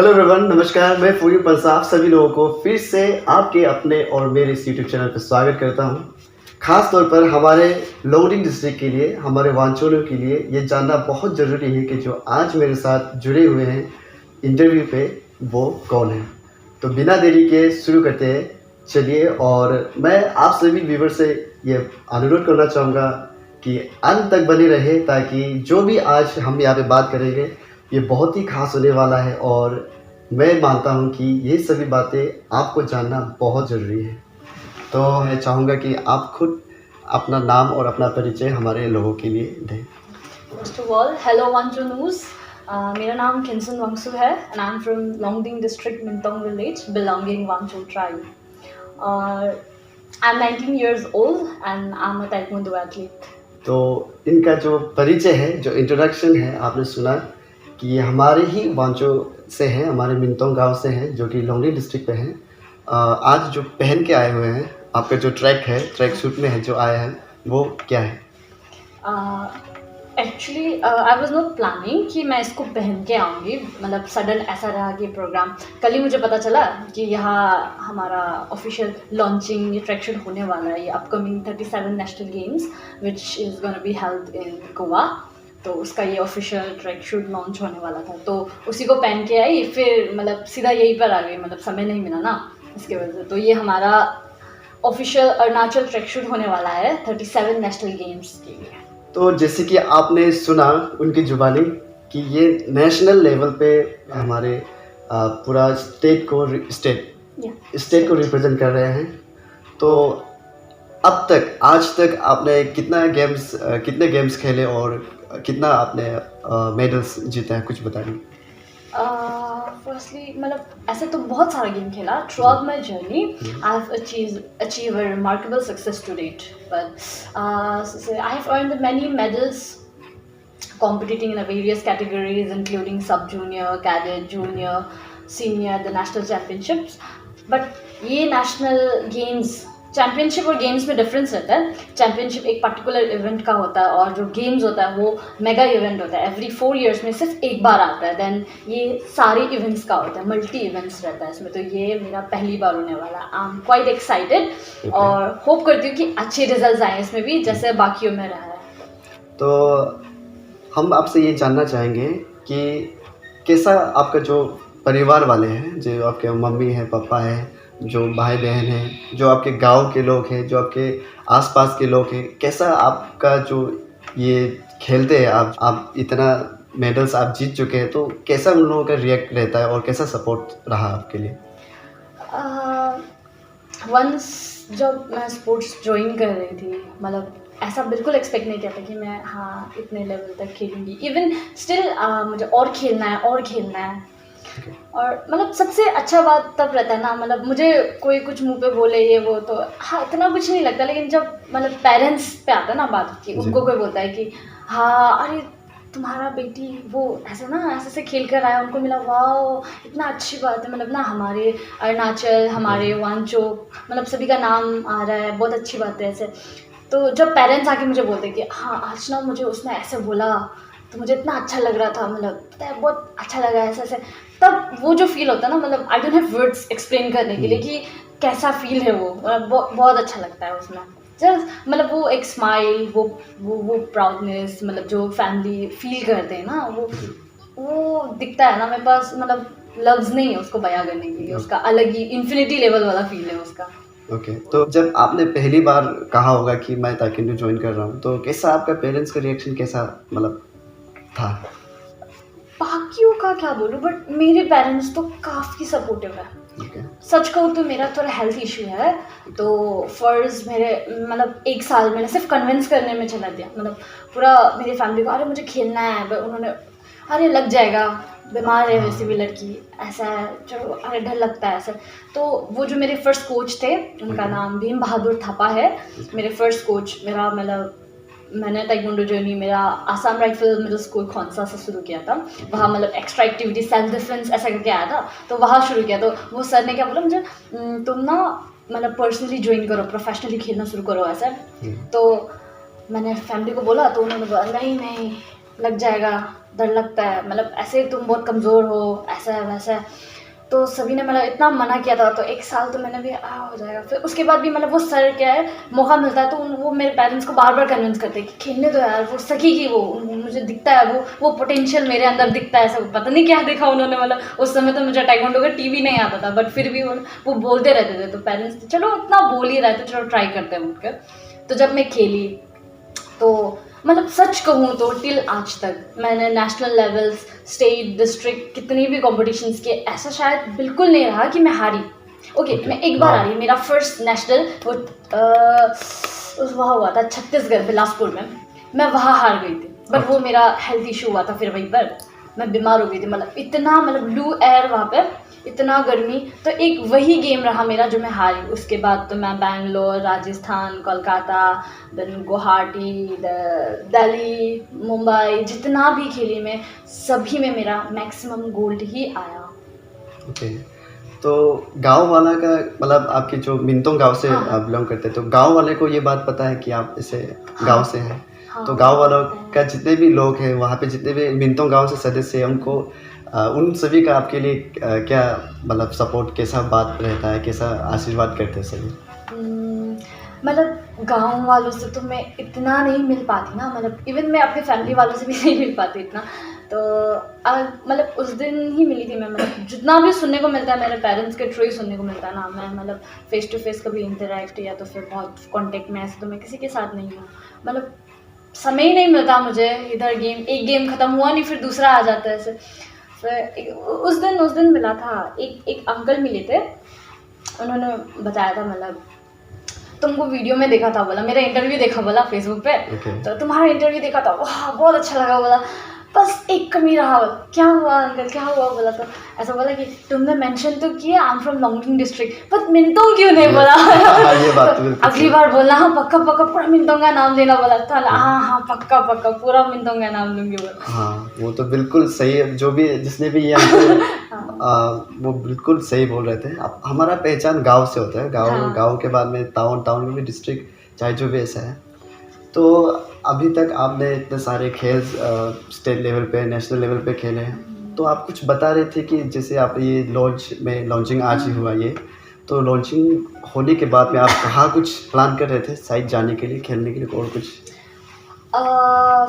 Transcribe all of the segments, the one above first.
Hello everyone, नमस्कार। मैं फूरी पंसाफ सभी लोगों को फिर से आपके अपने और मेरे इस यूट्यूब चैनल पर स्वागत करता हूं। ख़ास तौर पर हमारे लोंगडिंग डिस्ट्रिक्ट के लिए, हमारे वांचोलियों के लिए ये जानना बहुत ज़रूरी है कि जो आज मेरे साथ जुड़े हुए हैं इंटरव्यू पे, वो कौन है। तो बिना देरी के शुरू करते हैं, चलिए। और मैं आप सभी व्यूवर से ये अनुरोध करना चाहूँगा कि अंत तक बने रहे, ताकि जो भी आज हम यहाँ पे बात करेंगे ये बहुत ही खास होने वाला है। और मैं मानता हूँ कि ये सभी बातें आपको जानना बहुत ज़रूरी है। तो मैं चाहूँगा कि आप खुद अपना नाम और अपना परिचय हमारे लोगों के लिए दें। फर्स्ट ऑफ ऑल, हेलो वांचोनूस। मेरा नाम किन्सन वांगसू है and I am from Longding district Mintong village belonging Wancho tribe. I am 19 years old and I'm a taekwondo athlete. तो इनका जो परिचय है, जो इंट्रोडक्शन है, आपने सुना कि ये हमारे ही वांचो से हैं, हमारे मिंटोंग गांव से हैं, जो कि लोंगडिंग डिस्ट्रिक्ट पे हैं। आज जो पहन के आए हुए हैं, आपका जो ट्रैक सूट में है जो आया है, वो क्या है? Actually I was not planning कि मैं इसको पहन के आऊँगी, मतलब सडन ऐसा रहा कि प्रोग्राम कल ही मुझे पता चला कि यहाँ हमारा ऑफिशियल लॉन्चिंग ये ट्रैक शूट होने वाला है, ये upcoming 37 national games which is gonna be held in Goa. तो उसका ये ऑफिशियल ट्रैक शूट लॉन्च होने वाला था, तो उसी को पहन के आई। फिर मतलब सीधा यहीं पर आ गई, मतलब समय नहीं मिला ना इसके वजह से। तो ये हमारा ऑफिशियल अरुणाचल ट्रैक शूट होने वाला है 37 नेशनल गेम्स के लिए। तो जैसे कि आपने सुना उनकी जुबानी कि ये नेशनल लेवल पे हमारे पूरा स्टेट को रिप्रेजेंट कर रहे हैं। तो अब तक, आज तक आपने कितने गेम्स खेले और कितना आपने मेडल्स जीते हैं, कुछ बताइए। फर्स्टली मतलब ऐसे तो बहुत सारा गेम खेला throughout my journey. I have achieve a remarkable success to date, but I have earned many medals competing in various categories including sub junior, cadet, junior, senior, the national championships. But ये national games, championship और games में difference रहता है। Championship एक particular event का होता है और जो गेम्स होता है वो मेगा इवेंट होता है, एवरी 4 years में सिर्फ एक बार आता है। देन ये सारे इवेंट्स का होता है, मल्टी इवेंट्स रहता है इसमें। तो ये मेरा पहली बार होने वाला है। आई एम क्वाइट एक्साइटेड और होप करती हूँ कि अच्छे रिजल्ट आए इसमें भी, जैसे बाकियों में रहा है। तो हम आपसे ये जानना चाहेंगे कि कैसा आपका जो परिवार वाले हैं, जो आपके मम्मी हैं, पापा हैं, जो भाई बहन हैं, जो आपके गांव के लोग हैं, जो आपके आसपास के लोग हैं, कैसा आपका जो ये खेलते हैं आप इतना मेडल्स आप जीत चुके हैं, तो कैसा उन लोगों का रिएक्ट रहता है और कैसा सपोर्ट रहा आपके लिए? वंस जब मैं स्पोर्ट्स ज्वाइन कर रही थी, मतलब ऐसा बिल्कुल एक्सपेक्ट नहीं किया था कि मैं इतने लेवल तक खेलूँगी। इवन स्टिल मुझे और खेलना है। और मतलब सबसे अच्छा बात तब रहता है ना, मतलब मुझे कोई कुछ मुंह पे बोले ये वो, तो इतना कुछ नहीं लगता। लेकिन जब मतलब पेरेंट्स पे आता है ना बात की, उनको कोई बोलता है कि अरे तुम्हारा बेटी वो ऐसे खेल कर आया, उनको मिला, वाह इतना अच्छी बात है। मतलब ना हमारे अरुणाचल, हमारे वांचो, मतलब सभी का नाम आ रहा है, बहुत अच्छी बात है ऐसे। तो जब पेरेंट्स आके मुझे बोलते कि आज ना मुझे उसने ऐसे बोला, तो मुझे इतना अच्छा लग रहा था, मतलब पता है बहुत अच्छा लगा ऐसे, तब वो जो फील होता है ना, मतलब I don't have words explain करने के लिए कि कैसा फील है वो, मतलब बहुत अच्छा लगता है उसमें। जस्ट मतलब वो एक स्माइल, वो प्राउडनेस, मतलब जो फैमिली फील करते हैं ना, वो दिखता है ना मेरे पास। मतलब लफ्ज़ नहीं है उसको बयां करने के लिए, उसका अलग ही इन्फिनिटी लेवल वाला फील है उसका। ओके। तो जब आपने पहली बार कहा होगा कि मैं ताइक्वांडो ज्वाइन कर रहा हूँ, तो कैसा आपका पेरेंट्स का रिएक्शन कैसा मतलब था? बाकियों का क्या बोलूँ, बट मेरे पेरेंट्स तो काफ़ी सपोर्टिव है। सच कहूँ तो मेरा थोड़ा हेल्थ इशू है, तो फर्स्ट मेरे मतलब 1 साल मैंने सिर्फ कन्विंस करने में चला दिया। मतलब पूरा मेरी फैमिली को, अरे मुझे खेलना है, उन्होंने अरे लग जाएगा, बीमार है वैसे भी लड़की, ऐसा है, चलो अरे डर लगता है ऐसा। तो वो जो मेरे फर्स्ट कोच थे, उनका नाम भीम बहादुर थापा है। मेरे फर्स्ट कोच, मेरा मतलब मैंने ताइक्वांडो जर्नी मेरा Assam rifle middle school Khonsa से शुरू किया था। वहाँ मतलब एक्स्ट्रा एक्टिविटी, सेल्फ डिफेंस ऐसा करके आया था, तो वहाँ शुरू किया। तो वो सर ने क्या बोला मुझे, तुम ना मतलब पर्सनली ज्वाइन करो, प्रोफेशनली खेलना शुरू करो ऐसा। तो मैंने फैमिली को बोला, तो उन्होंने बोला नहीं लग जाएगा, डर लगता है, मतलब ऐसे तुम बहुत कमज़ोर हो, ऐसा है वैसा है। तो सभी ने मतलब इतना मना किया था, तो 1 साल तो मैंने भी हो जाएगा। फिर उसके बाद भी मतलब वो सर क्या है, मौका मिलता है तो वो मेरे पेरेंट्स को बार-बार कन्विंस करते हैं कि खेलने दो यार, वो सकेगी, वो मुझे दिखता है, वो पोटेंशियल मेरे अंदर दिखता है। ऐसा पता नहीं क्या देखा उन्होंने, मतलब उस समय तो मुझे ताइक्वांडो का टीवी नहीं आता था, बट फिर भी वो बोलते रहते थे, तो पेरेंट्स चलो इतना बोल ही रहे थे, चलो ट्राई करते हैं बोलकर। तो जब मैं खेली तो मतलब सच कहूँ तो टिल आज तक मैंने नेशनल लेवल्स, स्टेट, डिस्ट्रिक्ट कितनी भी कॉम्पिटिशन्स किए, ऐसा शायद बिल्कुल नहीं रहा कि मैं हारी। ओके, मैं एक बार हाँ। हारी, मेरा फर्स्ट नेशनल वो वहाँ हुआ था छत्तीसगढ़ बिलासपुर में, मैं वहाँ हार गई थी। बट वो मेरा हेल्थ इशू हुआ था, फिर वहीं पर मैं बीमार हो गई थी, मतलब इतना मतलब ब्लू एयर वहाँ पे, इतना गर्मी। तो एक वही गेम रहा मेरा जो मैं हारी। उसके बाद तो मैं बैंगलोर, राजस्थान, कोलकाता, देन गुवाहाटी, दिल्ली, मुंबई, जितना भी खेली मैं, सभी में मेरा मैक्सिमम गोल्ड ही आया। ओके। तो गांव वाला का मतलब आपके जो मिंतोंग गांव से हाँ। बिलोंग करते हैं, तो गांव वाले को ये बात पता है कि आप इसे गांव से हैं। हाँ, तो गांव वालों पता है। का जितने भी लोग हैं वहाँ पे, जितने भी मिंतोंग गांव से सदस्य हैं, उनको उन सभी का आपके लिए क्या मतलब सपोर्ट, कैसा बात रहता है, कैसा आशीर्वाद करते हैं सभी? मतलब गाँव वालों से तो मैं इतना नहीं मिल पाती ना, मतलब इवन मैं अपने फैमिली वालों से भी नहीं मिल पाती इतना। तो मतलब उस दिन ही मिली थी मैं, मतलब जितना भी सुनने को मिलता है मेरे पेरेंट्स के थ्रू ही सुनने को मिलता है ना। मैं मतलब फेस टू फेस कभी इंटरेक्ट या तो फिर बहुत कांटेक्ट में ऐसे तो मैं किसी के साथ नहीं हूँ। मतलब समय ही नहीं मिलता मुझे, इधर एक गेम ख़त्म हुआ नहीं फिर दूसरा आ जाता है ऐसे। फिर उस दिन मिला था, एक अंकल मिले थे, उन्होंने बताया था मतलब तुमको वीडियो में देखा था, बोला मेरा इंटरव्यू देखा, बोला फेसबुक पे। ओके। तो तुम्हारा इंटरव्यू देखा था, वाह बहुत अच्छा लगा, बोला बस एक कमी रहा। बोला क्या हुआ अंकल, क्या हुआ? बोला तो ऐसा बोला कि तुमने मेंशन तो किया I am from Longding district, but Mintong क्यों नहीं बोला? हाँ, ये बात तो तो बिल्कुल अगली सही। बार बोलना, हाँ पक्का पक्का पूरा मिंतोंग का नाम लेना, बोला था। हाँ। हाँ हाँ पक्का पक्का पूरा मिंतोंग का नाम लूंगी, बोला। हाँ, वो तो बिल्कुल सही है, जो भी जिसने भी ये हमको हाँ वो बिल्कुल सही बोल रहे थे। अब हमारा पहचान गांव से होता है, गांव हाँ। गांव के बाद में टाउन, टाउन में भी डिस्ट्रिक्ट, चाहे जो भी ऐसा है। तो अभी तक आपने इतने सारे खेल स्टेट लेवल पे, नेशनल लेवल पे खेले हैं। तो आप कुछ बता रहे थे कि जैसे आप ये लॉन्चिंग आज ही हुआ ये, तो लॉन्चिंग होने के बाद में आप कहाँ कुछ प्लान कर रहे थे साइड जाने के लिए, खेलने के लिए, और कुछ?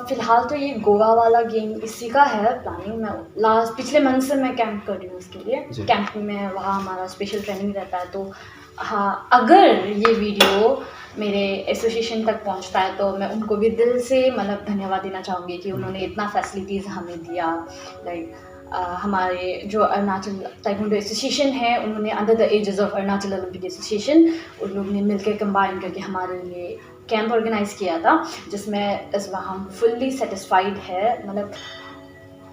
फ़िलहाल तो ये गोवा वाला गेम इसी का है प्लानिंग। मैं पिछले मंथ से मैं कैंप कर रही हूँ इसके लिए। जी। कैंप में वहाँ हमारा स्पेशल ट्रेनिंग रहता है। तो हाँ, अगर ये वीडियो मेरे एसोसिएशन तक पहुँचता है तो मैं उनको भी दिल से मतलब धन्यवाद देना चाहूँगी कि उन्होंने इतना फैसिलिटीज़ हमें दिया। लाइक हमारे जो अरुणाचल ताइक्वांडो एसोसिएशन है, उन्होंने under the aegis of Arunachal Olympic association, उन लोग ने मिलकर कंबाइन करके हमारे लिए कैंप ऑर्गेनाइज़ किया था, जिसमें इस बार हम फुल्ली सेटिस्फाइड है। मतलब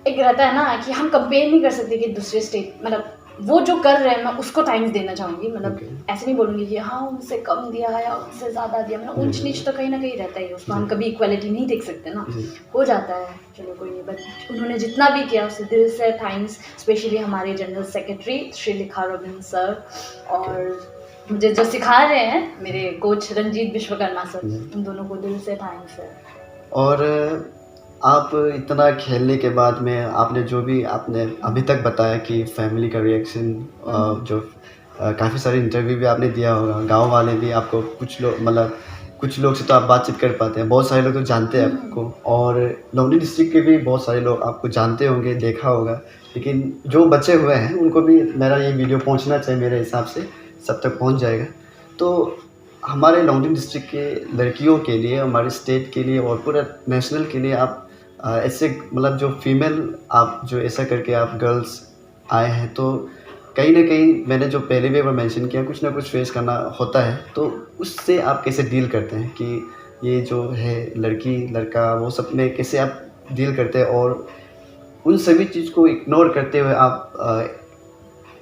एक रहता है ना कि हम कंपेयर नहीं कर सकते कि दूसरे स्टेट, मतलब वो जो कर रहे हैं मैं उसको टाइम्स देना चाहूँगी। मतलब ओके। ऐसे नहीं बोलूँगी कि हाँ उनसे कम दिया है या उनसे ज़्यादा दिया, मतलब ऊंच नीच तो कहीं ना कहीं रहता ही है, उसको हम जी। कभी इक्वालिटी नहीं देख सकते ना, जी। हो जाता है, चलो कोई नहीं। बट उन्होंने जितना भी किया उससे दिल से थैंक्स, स्पेशली हमारे जनरल सेक्रेटरी श्री लिखा रविंद्र सर, और मुझे जो सिखा रहे हैं मेरे कोच रंजीत विश्वकर्मा सर, उन दोनों को दिल से थैंक्स है। और आप इतना खेलने के बाद में आपने जो भी आपने अभी तक बताया कि फैमिली का रिएक्शन, जो काफ़ी सारे इंटरव्यू भी आपने दिया होगा, गांव वाले भी आपको, कुछ लोग मतलब कुछ लोग से तो आप बातचीत कर पाते हैं, बहुत सारे लोग तो जानते हैं आपको, और लॉन्गडिंग डिस्ट्रिक्ट के भी बहुत सारे लोग आपको जानते होंगे, देखा होगा। लेकिन जो बचे हुए हैं उनको भी मेरा ये वीडियो पहुंचना चाहिए, मेरे हिसाब से सब तक पहुंच जाएगा। तो हमारे लॉन्गडिंग डिस्ट्रिक्ट के लड़कियों के लिए, हमारे स्टेट के लिए और पूरा नेशनल के लिए आप ऐसे मतलब जो फीमेल, आप जो ऐसा करके आप गर्ल्स आए हैं, तो कहीं न कहीं मैंने जो पहले भी मेंशन किया, कुछ ना कुछ फेस करना होता है। तो उससे आप कैसे डील करते हैं कि ये जो है लड़की लड़का, वो सब में कैसे आप डील करते हैं, और उन सभी चीज़ को इग्नोर करते हुए आप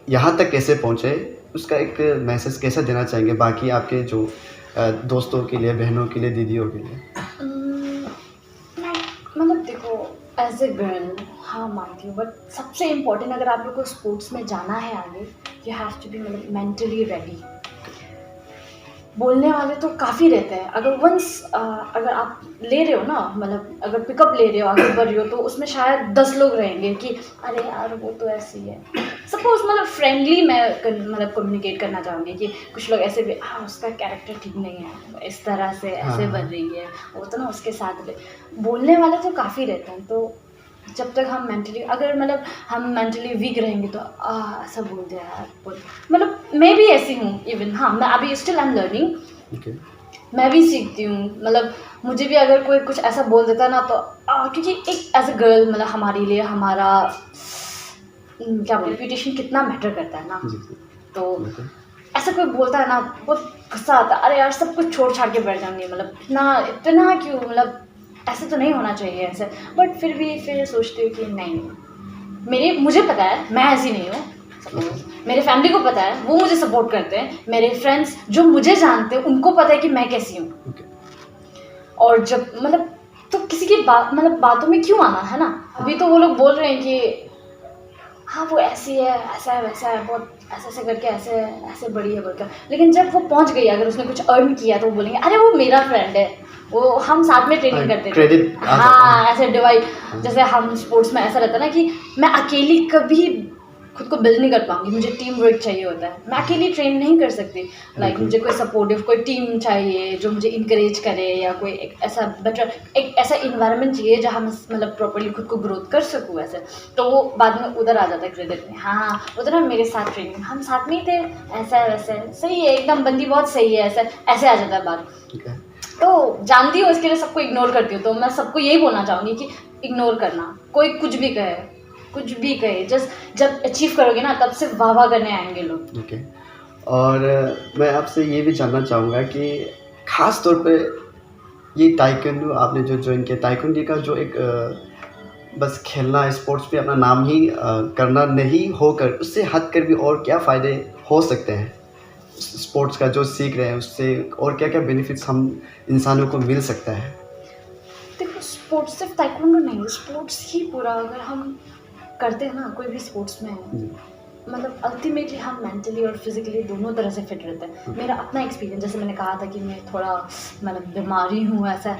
यहाँ तक कैसे पहुँचे, उसका एक मैसेज कैसा देना चाहेंगे बाकी आपके जो दोस्तों के लिए, बहनों के लिए, दीदियों के लिए? मतलब देखो, एज ए गर्ल हाँ मानती हूँ, बट सबसे इम्पोर्टेंट अगर आप लोग को स्पोर्ट्स में जाना है आगे, यू हैव टू बी मतलब मेंटली रेडी। बोलने वाले तो काफ़ी रहते हैं। अगर वंस अगर आप ले रहे हो ना, मतलब अगर पिकअप ले रहे हो, आगे बढ़ रहे हो, तो उसमें शायद 10 लोग रहेंगे कि अरे यार वो तो ऐसी है। सपोज मतलब फ्रेंडली मैं मतलब कम्युनिकेट करना चाहूँगी कि कुछ लोग ऐसे भी उसका कैरेक्टर ठीक नहीं है, इस तरह से ऐसे हाँ। बन रही है, वो तो ना उसके साथ बोलने वाले तो काफ़ी रहते हैं। तो जब तक हम मेंटली अगर मतलब हम मेंटली वीक रहेंगे तो ऐसा बोल दिया यार, मतलब मैं भी ऐसी हूँ इवन। हाँ, मैं अभी still I am learning, okay. मैं भी सीखती हूँ। मतलब मुझे भी अगर कोई कुछ ऐसा बोल देता है ना तो क्योंकि एक एज अ गर्ल मतलब हमारे लिए हमारा क्या बोल रेपुटेशन कितना मैटर करता है ना। जी जी। तो बिल्कुल। ऐसा कोई बोलता है ना, बहुत गुस्सा आता है, अरे यार सब कुछ छोड़ छाड़ के बैठ जाऊंगी, मतलब इतना इतना क्यों, मतलब ऐसे तो नहीं होना चाहिए ऐसे। बट फिर सोचती हूँ कि नहीं, मुझे पता है मैं ऐसी नहीं हूँ। सपोज मेरे फैमिली को पता है, वो मुझे सपोर्ट करते हैं, मेरे फ्रेंड्स जो मुझे जानते हैं उनको पता है कि मैं कैसी हूँ। ओके। और जब मतलब तो किसी की बात मतलब बातों में क्यों आना है ना। अभी तो वो लोग बोल रहे हैं कि हाँ वो ऐसी है, ऐसा है, वैसा है, बहुत ऐसे ऐसे करके ऐसे ऐसे बड़ी है बोलकर। लेकिन जब वो पहुंच गई, अगर उसने कुछ अर्न किया तो वो बोलेंगे अरे वो मेरा फ्रेंड है, वो हम साथ में ट्रेनिंग करते थे। क्रेडिट आ सकता हाँ, है। ऐसे डिवाइड। जैसे हम स्पोर्ट्स में ऐसा रहता है ना कि मैं अकेली कभी खुद को बिल्ड नहीं कर पाऊंगी, मुझे टीम वर्क चाहिए होता है, मैं अकेली ट्रेन नहीं कर सकती। लाइक मुझे कोई सपोर्टिव कोई टीम चाहिए जो मुझे इंकरेज करे, या कोई एक ऐसा बेटर एक ऐसा इन्वायरमेंट चाहिए जहाँ मैं मतलब प्रॉपर्ली खुद को ग्रोथ कर सकूँ ऐसे। तो वो बाद में उधर आ जाता है क्रेडिट में। हाँ उधर ना मेरे साथ ट्रेनिंग हम साथ में ही थे, ऐसा है वैसा है, सही है एकदम, बंदी बहुत सही है, ऐसा ऐसे आ जाता है बात। ओके। तो जानती हूँ इसके लिए सबको इग्नोर करती हूँ। तो मैं सबको यही बोलना चाहूँगी कि इग्नोर करना, कोई कुछ भी कहे, कुछ भी कहे, जस्ट जब अचीव करोगे ना तब सिर्फ वाह वाह करने आएंगे लोग। ओके। और मैं आपसे ये भी जानना चाहूँगा कि ख़ास तौर पे ये ताइक्वांडो आपने जो जॉइन किया, ताइक्वांडो का जो एक बस खेलना स्पोर्ट्स पे अपना नाम ही करना नहीं होकर उससे हट कर भी और क्या फ़ायदे हो सकते हैं स्पोर्ट्स का जो सीख रहे हैं उससे, और क्या क्या बेनिफिट्स हम इंसानों को मिल सकता है? देखो स्पोर्ट्स सिर्फ ताइक्वांडो नहीं, स्पोर्ट्स ही पूरा अगर हम करते हैं ना कोई भी स्पोर्ट्स में, जी। मतलब अल्टीमेटली हम मेंटली और फिजिकली दोनों तरह से फिट रहते हैं। मेरा अपना एक्सपीरियंस, जैसे मैंने कहा था कि मैं थोड़ा मतलब बीमारी हूँ ऐसा,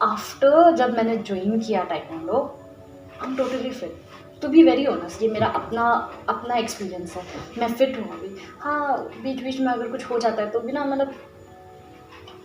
आफ्टर जब मैंने ज्वाइन किया taekwondo I am totally fit. To be very honest, ये मेरा अपना अपना एक्सपीरियंस है, मैं फिट हूँ अभी। हाँ बीच बीच में अगर कुछ हो जाता है तो भी ना, मतलब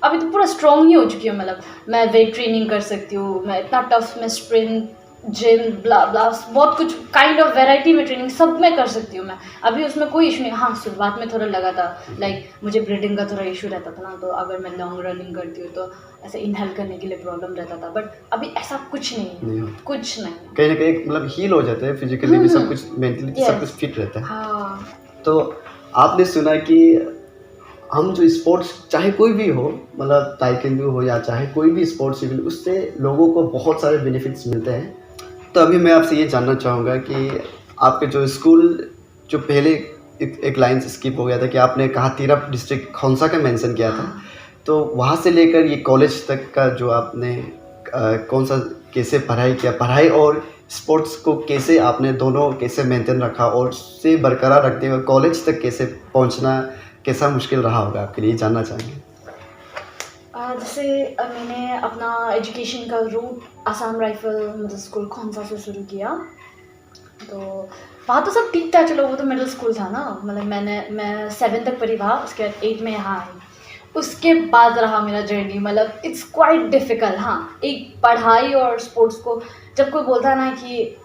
अभी तो पूरा स्ट्रॉन्ग ही हो चुकी हूँ। मतलब मैं वेट ट्रेनिंग कर सकती हूँ, मैं इतना टफ, मैं स्प्रिंट जिम ब्ला ब्ला बहुत कुछ काइंड ऑफ वैरायटी में ट्रेनिंग सब में कर सकती हूँ मैं। अभी उसमें कोई इशू नहीं। हाँ शुरुआत में थोड़ा लगा था, लाइक मुझे ब्रीदिंग का थोड़ा इशू रहता था ना, तो अगर मैं लॉन्ग रनिंग करती हूँ तो ऐसे इनहेल करने के लिए प्रॉब्लम रहता था। बट अभी ऐसा कुछ नहीं है, नहीं होता। कुछ नहीं। कहीं ना कहीं मतलब हील हो जाते हैं फिजिकली भी, सब कुछ मेंटली सब कुछ यस फिट रहता है। हाँ तो आपने सुना कि हम जो स्पोर्ट्स चाहे कोई भी हो, मतलब ताइक्वांडो हो या चाहे कोई भी स्पोर्ट्स इवेंट, उससे लोगों को बहुत सारे बेनिफिट्स मिलते हैं। तो अभी मैं आपसे ये जानना चाहूँगा कि आपके जो स्कूल जो पहले एक लाइन से स्किप हो गया था कि आपने कहा तिरप डिस्ट्रिक्ट खौंसा का मेंशन किया था, तो वहाँ से लेकर ये कॉलेज तक का जो आपने कौन सा कैसे पढ़ाई किया, पढ़ाई और स्पोर्ट्स को कैसे आपने दोनों कैसे मेंटेन रखा, और उससे बरकरार रखते हुए कॉलेज तक कैसे पहुँचना कैसा मुश्किल रहा होगा आपके लिए, जानना चाहेंगे। जैसे मैंने अपना एजुकेशन का route Assam rifle middle school Khonsa से शुरू किया। तो वहाँ तो सब ठीक था, चलो वो तो मिडिल स्कूल था ना, मतलब मैं 7 तक पढ़ी वहाँ, उसके बाद 8 में यहाँ आई। उसके बाद रहा मेरा जर्नी, मतलब इट्स क्वाइट डिफ़िकल्ट। हाँ एक पढ़ाई और स्पोर्ट्स को जब कोई बोलता है ना कि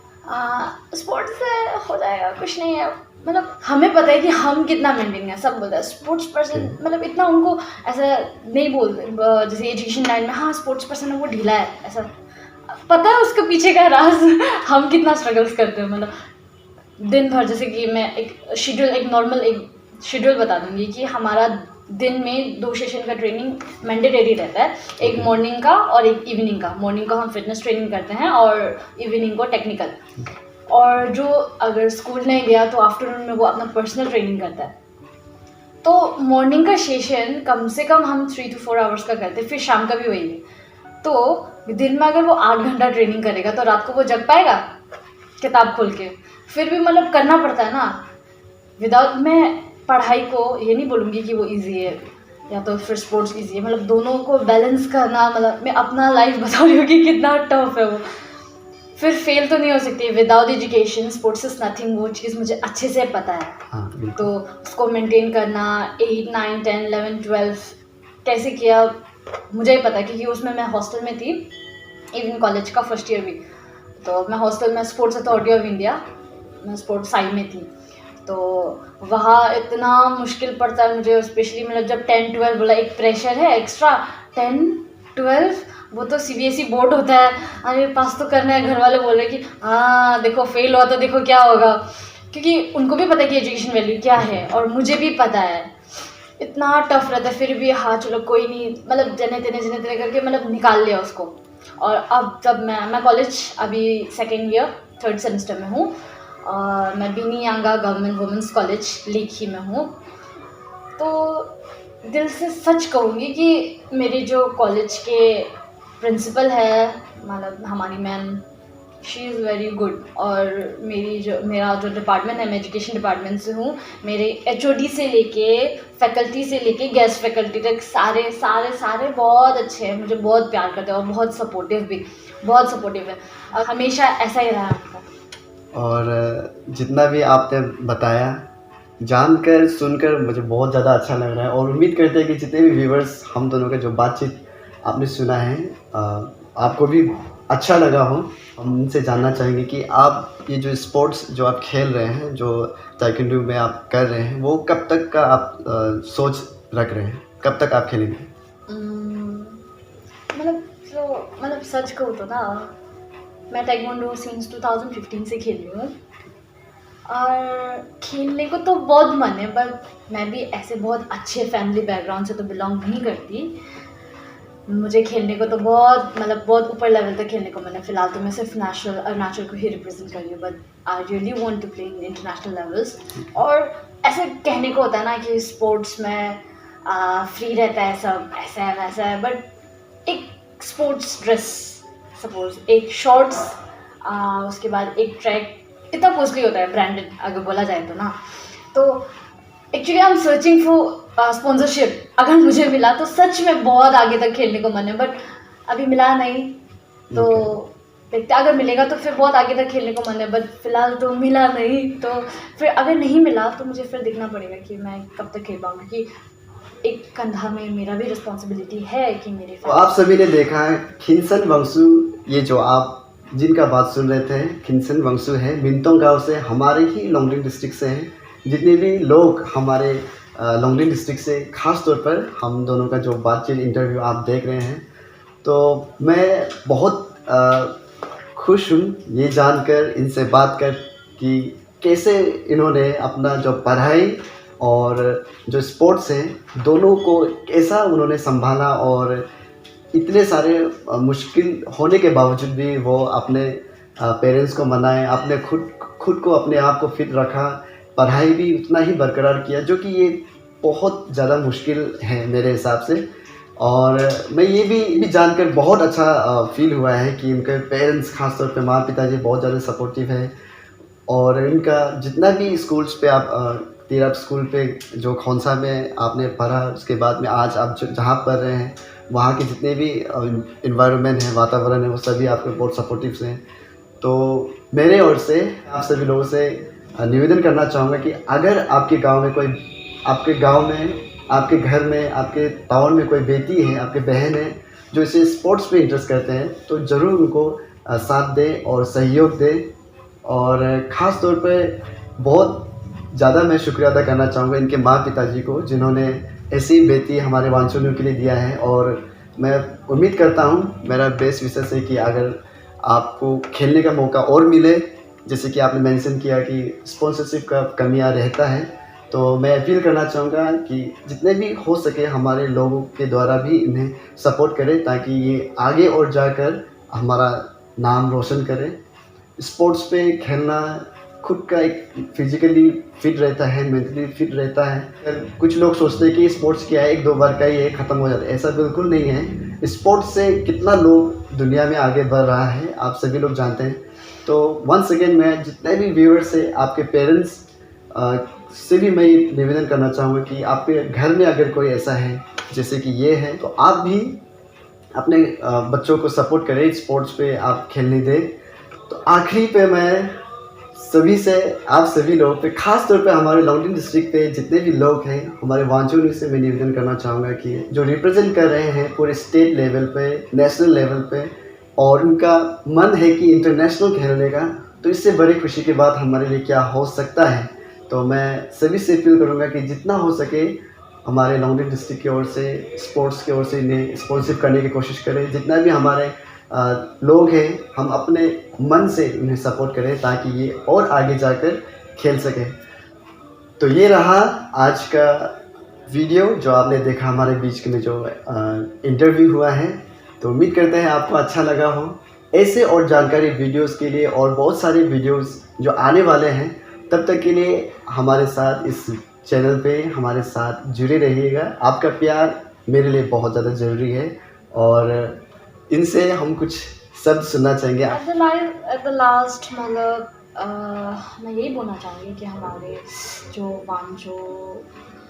स्पोर्ट्स से हो जाएगा कुछ नहीं है, मतलब हमें पता है कि हम कितना मेंटेन है। सब बोलते हैं स्पोर्ट्स पर्सन, मतलब इतना उनको ऐसा नहीं बोलते। जैसे एजुकेशन लाइन में हाँ स्पोर्ट्स पर्सन है वो ढीला है, ऐसा पता है उसके पीछे का राज हम कितना स्ट्रगल्स करते हैं। मतलब दिन भर, जैसे कि मैं एक शेड्यूल एक नॉर्मल एक शेड्यूल बता दूंगी कि हमारा दिन में 2 सेशन का ट्रेनिंग मैंडेटरी रहता है, एक मॉर्निंग का और एक इवनिंग का। मॉर्निंग को हम फिटनेस ट्रेनिंग करते हैं और इवनिंग को टेक्निकल। और जो अगर स्कूल नहीं गया तो आफ्टरनून में वो अपना पर्सनल ट्रेनिंग करता है। तो मॉर्निंग का सेशन कम से कम हम 3 to 4 आवर्स का करते हैं, फिर शाम का भी वही है। तो दिन में अगर वो 8 घंटा ट्रेनिंग करेगा तो रात को वो जग पाएगा किताब खोल के? फिर भी मतलब करना पड़ता है ना। विदाउट मैं पढ़ाई को ये नहीं बोलूँगी कि वो इजी है, या तो फिर स्पोर्ट्स कीजिए, मतलब दोनों को बैलेंस करना, मतलब मैं अपना लाइफ बता रही हूँ कि कितना टफ है वो। फिर फेल तो नहीं हो सकती without education, sports is nothing, वो चीज़ मुझे अच्छे से पता है। हाँ तो बिल्कुल। उसको मेंटेन करना 8 9 10 11 12 कैसे किया मुझे ही पता है, क्योंकि उसमें मैं हॉस्टल में थी, इवन कॉलेज का फर्स्ट ईयर भी। तो मैं हॉस्टल में स्पोर्ट्स अथॉरिटी ऑफ इंडिया, मैं स्पोर्ट्स साइड में थी। तो वहाँ इतना मुश्किल पड़ता है मुझे, स्पेशली मतलब जब 10 12 बोला, एक प्रेशर है एक्स्ट्रा। 10 12 वो तो CBSE बोर्ड होता है, अरे पास तो करना है, घर वाले बोल रहे कि हाँ देखो फेल हुआ तो देखो क्या होगा, क्योंकि उनको भी पता है कि एजुकेशन वैल्यू क्या है और मुझे भी पता है। इतना टफ रहता है, फिर भी हाँ चलो कोई नहीं, मतलब जने तेने करके मतलब निकाल लिया उसको। और अब जब मैं कॉलेज अभी 2nd ईयर 3rd सेमेस्टर में हूँ, और मैं बीनी Yanga government women's college Lekhi में हूँ। तो दिल से सच कहूँगी कि मेरे जो कॉलेज के प्रिंसिपल है, मतलब हमारी ma'am, she is very good. और मेरा जो डिपार्टमेंट है, मैं एजुकेशन डिपार्टमेंट से हूँ, मेरे HOD से लेके फैकल्टी से लेके गेस्ट फैकल्टी तक सारे सारे सारे बहुत अच्छे हैं, मुझे बहुत प्यार करते हैं और बहुत सपोर्टिव भी, बहुत सपोर्टिव है, और हमेशा ऐसा ही रहा है उनका। और जितना भी आपने बताया, जानकर सुनकर मुझे बहुत ज़्यादा अच्छा लग रहा है, और उम्मीद करते हैं कि जितने भी व्यूवर्स हम दोनों का जो बातचीत आपने सुना है, आपको भी अच्छा लगा हो। हम उनसे जानना चाहेंगे कि आप ये जो स्पोर्ट्स जो आप खेल रहे हैं, जो ताइक्वांडो में आप कर रहे हैं, वो कब तक का आप सोच रख रहे हैं, कब तक आप खेलेंगे? मतलब सच कहूँ तो ना, मैं ताइक्वांडो सिंस 2015 से खेल रही हूँ, और खेलने को तो बहुत मन है, बट मैं भी ऐसे बहुत अच्छे फैमिली बैकग्राउंड से तो बिलोंग नहीं करती। मुझे खेलने को तो बहुत मतलब बहुत ऊपर लेवल तक खेलने को मन है। फिलहाल तो मैं सिर्फ नेशनल अरुणाचल को ही रिप्रेजेंट कर रही हूँ, but I really want to play in international levels. और ऐसे कहने को होता है ना कि स्पोर्ट्स में फ्री रहता है, सब ऐसा है वैसा है, बट एक स्पोर्ट्स ड्रेस, सपोज एक शॉर्ट्स, उसके बाद एक ट्रैक, इतना कॉस्टली होता है ब्रांडेड अगर बोला जाए तो ना। तो actually I am searching for sponsorship, अगर मुझे मिला तो सच में बहुत आगे तक खेलने को मन है, बट अभी मिला नहीं। तो देखते, अगर मिलेगा तो फिर बहुत आगे तक खेलने को मन है, बट फिलहाल तो मिला नहीं। तो फिर अगर नहीं मिला तो मुझे फिर देखना पड़ेगा कि मैं कब तक खेल पाऊँगी, क्योंकि एक कंधा में मेरा भी रिस्पॉन्सिबिलिटी है कि मेरे तो आप सभी ने देखा है खिनसन वंशु, ये जो आप जिनका बात सुन रहे थे, खिनसन वंशु है, मिंतोंग गांव से, हमारे ही लोंगडिंग डिस्ट्रिक्ट से हैं। जितने भी लोग हमारे लोंगडिंग डिस्ट्रिक्ट से, ख़ास तौर पर हम दोनों का जो बातचीत इंटरव्यू आप देख रहे हैं, तो मैं बहुत खुश हूँ ये जानकर, इनसे बात कर, कि कैसे इन्होंने अपना जो पढ़ाई और जो स्पोर्ट्स हैं, दोनों को कैसा उन्होंने संभाला, और इतने सारे मुश्किल होने के बावजूद भी वो अपने पेरेंट्स को मनाए, अपने खुद को अपने आप को फिट रखा, पढ़ाई भी उतना ही बरकरार किया, जो कि ये बहुत ज़्यादा मुश्किल है मेरे हिसाब से। और मैं ये भी जानकर बहुत अच्छा फील हुआ है कि उनके पेरेंट्स, खास तौर पे माँ पिताजी बहुत ज़्यादा सपोर्टिव है। और इनका जितना भी स्कूल्स पे आप तिरप स्कूल पे जो खोंसा में आपने पढ़ा, उसके बाद में आज आप जहाँ पढ़ रहे हैं, वहाँ के जितने भी इन्वायरमेंट है, वातावरण है, वो सभी आपके बहुत सपोर्टिव हैं। तो मेरे ओर से आप सभी लोगों से निवेदन करना चाहूँगा कि अगर आपके गांव में कोई, आपके गांव में, आपके घर में, आपके टाउन में कोई बेटी है, आपके बहन है जो इसे स्पोर्ट्स में इंटरेस्ट करते हैं, तो ज़रूर उनको साथ दें और सहयोग दें। और ख़ास तौर पे बहुत ज़्यादा मैं शुक्रिया अदा करना चाहूँगा इनके माँ पिताजी को, जिन्होंने ऐसी बेटी हमारे वांचुनियों के लिए दिया है। और मैं उम्मीद करता हूँ, मेरा बेस्ट विशेष है कि अगर आपको खेलने का मौका और मिले, जैसे कि आपने मेंशन किया कि स्पॉन्सरशिप का कमियां रहता है, तो मैं अपील करना चाहूँगा कि जितने भी हो सके हमारे लोगों के द्वारा भी इन्हें सपोर्ट करें, ताकि ये आगे और जाकर हमारा नाम रोशन करें। स्पोर्ट्स पे खेलना खुद का एक फिजिकली फिट रहता है, मेंटली फिट रहता है। कुछ लोग सोचते हैं कि स्पोर्ट्स क्या है, 1-2 बार का ही है, ख़त्म हो जाता है। ऐसा बिल्कुल नहीं है। स्पोर्ट्स से कितना लोग दुनिया में आगे बढ़ रहा है, आप सभी लोग जानते हैं। तो वंस अगेन मैं जितने भी व्यूअर्स है, आपके पेरेंट्स से भी मैं निवेदन करना चाहूँगा कि आपके घर में अगर कोई ऐसा है जैसे कि ये है, तो आप भी अपने बच्चों को सपोर्ट करें, स्पोर्ट्स पे आप खेलने दें। तो आखिरी पे मैं सभी से, आप सभी लोगों पे, ख़ास तौर पे हमारे लॉन्गडिंग डिस्ट्रिक्ट पे जितने भी लोग हैं, हमारे वांचूनी से मैं निवेदन करना चाहूँगा कि जो रिप्रेजेंट कर रहे हैं पूरे स्टेट लेवल पे, नेशनल लेवल पे, और उनका मन है कि इंटरनेशनल खेलने का, तो इससे बड़ी खुशी की बात हमारे लिए क्या हो सकता है। तो मैं सभी से अपील करूँगा कि जितना हो सके हमारे लॉन्गडिंग डिस्ट्रिक्ट की ओर से, स्पोर्ट्स की ओर से इन्हें स्पॉन्सर करने की कोशिश करें। जितना भी हमारे लोग हैं, हम अपने मन से उन्हें सपोर्ट करें ताकि ये और आगे जाकर खेल सकें। तो ये रहा आज का वीडियो जो आपने देखा, हमारे बीच में जो इंटरव्यू हुआ है। तो उम्मीद करते हैं आपको अच्छा लगा हो। ऐसे और जानकारी वीडियोस के लिए और बहुत सारे वीडियोस जो आने वाले हैं, तब तक के लिए हमारे साथ इस चैनल पे हमारे साथ जुड़े रहिएगा। आपका प्यार मेरे लिए बहुत ज़्यादा ज़रूरी है और इनसे हम कुछ शब्द सुनना चाहेंगे। एट द लास्ट मतलब मैं यही बोलना चाहूँगी कि हमारे जो वांचो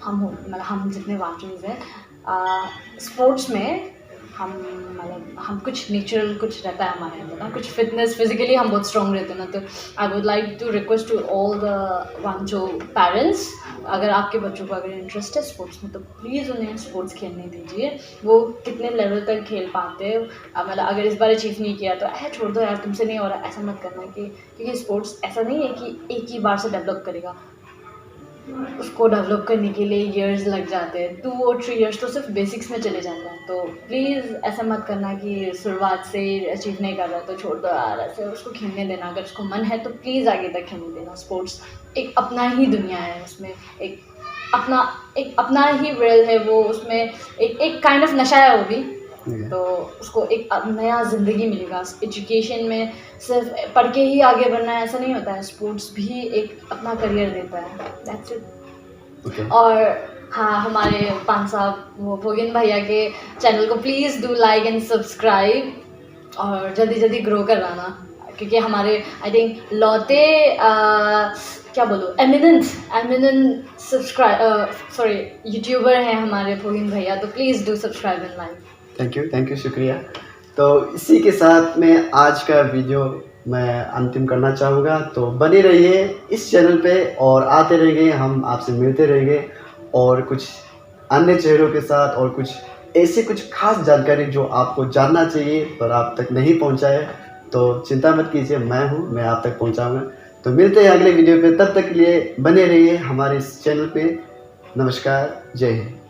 मतलब हम जितने वांचोज हैं स्पोर्ट्स में हम कुछ नेचुरल कुछ रहता है हमारे अंदर ना, कुछ फिटनेस फिजिकली हम बहुत स्ट्रॉन्ग रहते हैं ना। तो I would like to request to all the Wancho parents, अगर आपके बच्चों को अगर इंटरेस्ट है स्पोर्ट्स में तो प्लीज़ उन्हें स्पोर्ट्स खेलने दीजिए। वो कितने लेवल तक खेल पाते हैं, मतलब अगर इस बार अचीव नहीं किया तो छोड़ दो यार, तुमसे नहीं हो रहा, ऐसा मत करना। कि क्योंकि स्पोर्ट्स ऐसा नहीं है कि एक ही बार से डेवलप करेगा, उसको डेवलप करने के लिए ईयर्स लग जाते हैं, 2 और 3 ईयर्स तो सिर्फ बेसिक्स में चले जाते हैं। तो प्लीज़ ऐसा मत करना कि शुरुआत से अचीव नहीं कर रहा तो छोड़ दो यार, ऐसे उसको खेलने देना। अगर उसको मन है तो प्लीज़ आगे तक खेलने देना। स्पोर्ट्स एक अपना ही दुनिया है, उसमें एक अपना ही वर्ल्ड है वो, उसमें एक काइंड ऑफ नशा है वो भी। तो उसको एक नया ज़िंदगी मिलेगा। एजुकेशन में सिर्फ पढ़ के ही आगे बढ़ना है ऐसा नहीं होता है, स्पोर्ट्स भी एक अपना करियर देता है। That's it. और हाँ, हमारे पान साहब वो भोगिन भैया के चैनल को please do like and subscribe और जल्दी जल्दी ग्रो करवाना, क्योंकि हमारे आई थिंक लौते क्या बोलूँ एमिनेंट यूट्यूबर हैं हमारे भोगिन भैया। तो please do subscribe and like. Thank you, शुक्रिया। तो इसी के साथ में आज का वीडियो मैं अंतिम करना चाहूँगा। तो बने रहिए इस चैनल पे और आते रहेंगे, हम आपसे मिलते रहेंगे और कुछ अन्य चेहरों के साथ और कुछ ऐसे कुछ खास जानकारी जो आपको जानना चाहिए पर आप तक नहीं पहुँचा है। तो चिंता मत कीजिए, मैं आप तक पहुँचाऊँगा। तो मिलते हैं अगले वीडियो पे, तब तक के लिए बने रहिए हमारे इस चैनल पे। नमस्कार, जय हिंद।